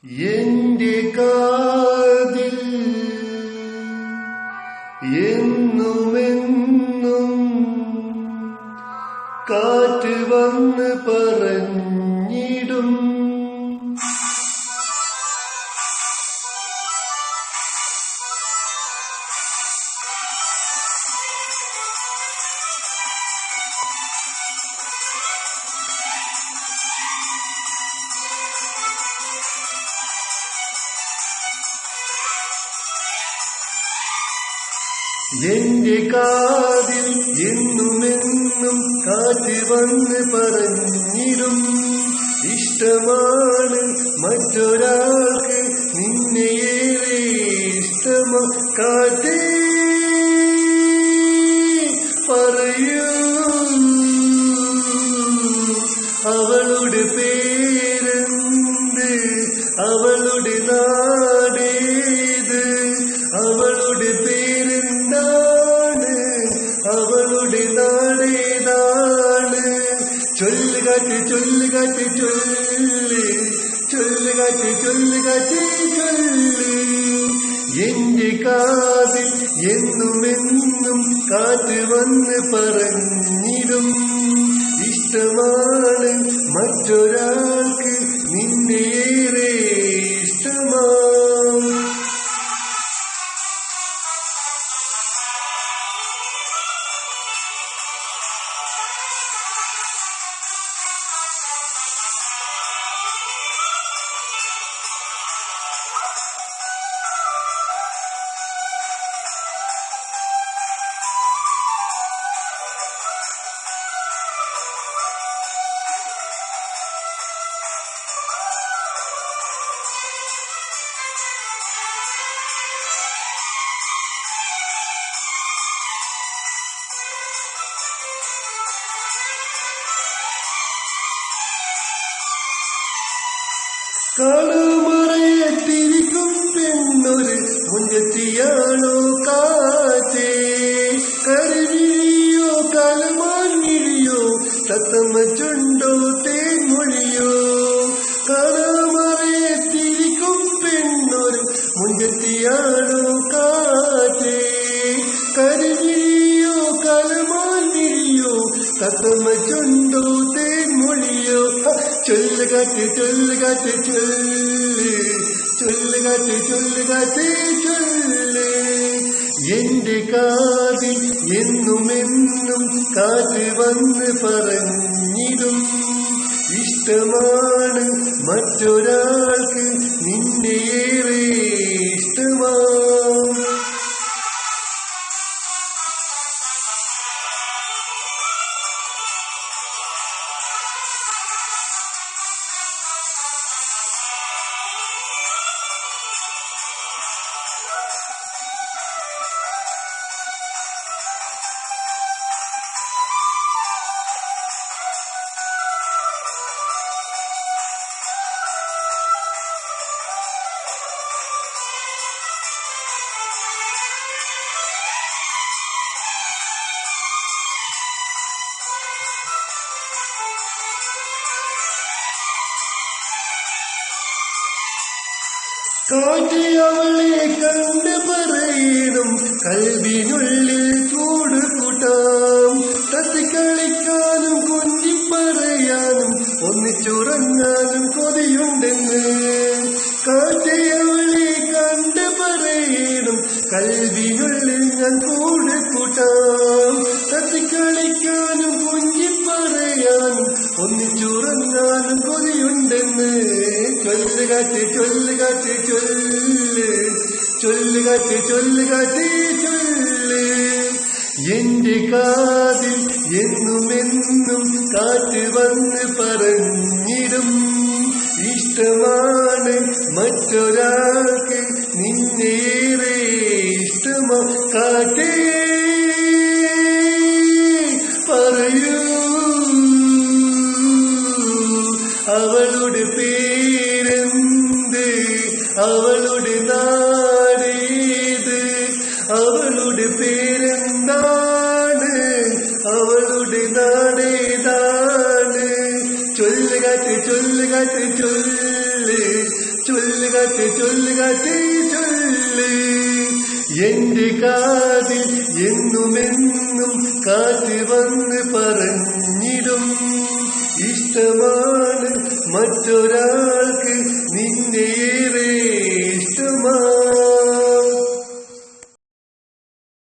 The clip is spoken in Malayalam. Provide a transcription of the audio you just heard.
എന്റെ കാതിൽ എന്നുമെന്നും കാറ്റ് വന്ന് പറഞ്ഞിടും എന്റെ കാതിൽ എന്നുമെന്നും കാറ്റ് വന്ന് പറഞ്ഞിടും ഇഷ്ടമാണ് മറ്റൊരാൾക്ക് നിന്നെയേറെ ഇഷ്ടമോ കാറ്റേ പറയൂ അവളുടെ പേരെന്ത് അവളുടെ നാടേത് അവളുടെ പേരെന്താണ് അവളുടെ നാടേതാണ് ചൊല്ലുകാറ്റ് ചൊല്ലുകാറ്റ് ചൊല്ല് ചൊല്ലുകാറ്റ് ചൊല്ലുകാറ്റ് ചൊല്ല് എന്റെ കാതിൽ എന്നുമെന്നും കാറ്റ് വന്ന് പറഞ്ഞിടും ഇഷ്ടമാണ് മറ്റൊരാൾക്ക് നിന്നെയേറെ ഇഷ്ടമാണ് കളമറയത്തിരിക്കും പെണ്ണൊരു മുഞ്ചത്തിയാണോ കാറ്റേ കരുവിഴിയോ കലമാൻ മിഴിയോ തത്തമ്മ ചുണ്ടോ തേൻമൊഴിയോ കളമറയത്തിരിക്കും പെണ്ണൊരു മുഞ്ചത്തിയാണോ കാറ്റേ കരുവിഴിയോ കലമാൻ മിഴിയോ തത്തമ്മ ചുണ്ടോ തേൻമൊഴിയോ ചൊല്ലുകാറ്റ് ചൊല്ലുകാറ്റ് ചൊല്ല് ചൊല്ലുകാറ്റ് ചൊല്ലുകാറ്റ് ചൊല്ല് എന്റെ കാതിൽ എന്നുമെന്നും കാറ്റ് വന്ന് പറഞ്ഞിടും ഇഷ്ടമാണ് മറ്റൊരാൾക്ക് നിന്നെയേറെ ഇഷ്ടമാണ് കാറ്റ് അവളെ കണ്ട് പറയണം കൽവിനുള്ളിൽ കൂട് കൂട്ടാം തത്തിക്കളിക്കാനും കൊഞ്ചിപ്പറയാനും ഒന്നിച്ചുറങ്ങാനും കൊതിയുണ്ടെന്ന് കാറ്റ് അവളെ കണ്ട് പറയണം കൽവിനുള്ളിൽ ഞാൻ കൂട് കൂട്ടാം തത്തിക്കളിക്കാനും കൊഞ്ചിപ്പറയാനും ഒന്നിച്ചുറങ്ങാനും കൊതിയുണ്ടെന്ന് ചൊല്ലുകാറ്റ് ചൊല്ലുകാറ്റ് ചൊല്ല് ചൊല്ലുകാറ്റ് ചൊല്ലുകാറ്റ് ചൊല്ല് എന്റെ കാതിൽ എന്നുമെന്നും കാറ്റ് വന്ന് പറഞ്ഞിടും ഇഷ്ടമാണ് മറ്റൊരാൾക്ക് നിന്നെയേറെ ഇഷ്ടമോ കാറ്റേ പറയൂ അവളുടെ പേരെന്ത് അവളുടെ നാടേത് അവളുടെ പേരെന്താണ് അവളുടെ നാടേതാണ് ചൊല്ലുകാറ്റ് ചൊല്ലുകാറ്റ് ചൊല്ല് ചൊല്ല് ചൊല്ലുകാറ്റേ ചൊല്ലുകാറ്റേ ചൊല്ല്. എന്റെ കാതിൽ എന്നുമെന്നും കാറ്റ് വന്ന് പറഞ്ഞിടും, ഇഷ്ടമാണ് മറ്റൊരാൾക്ക് നിന്നെ ഏറെ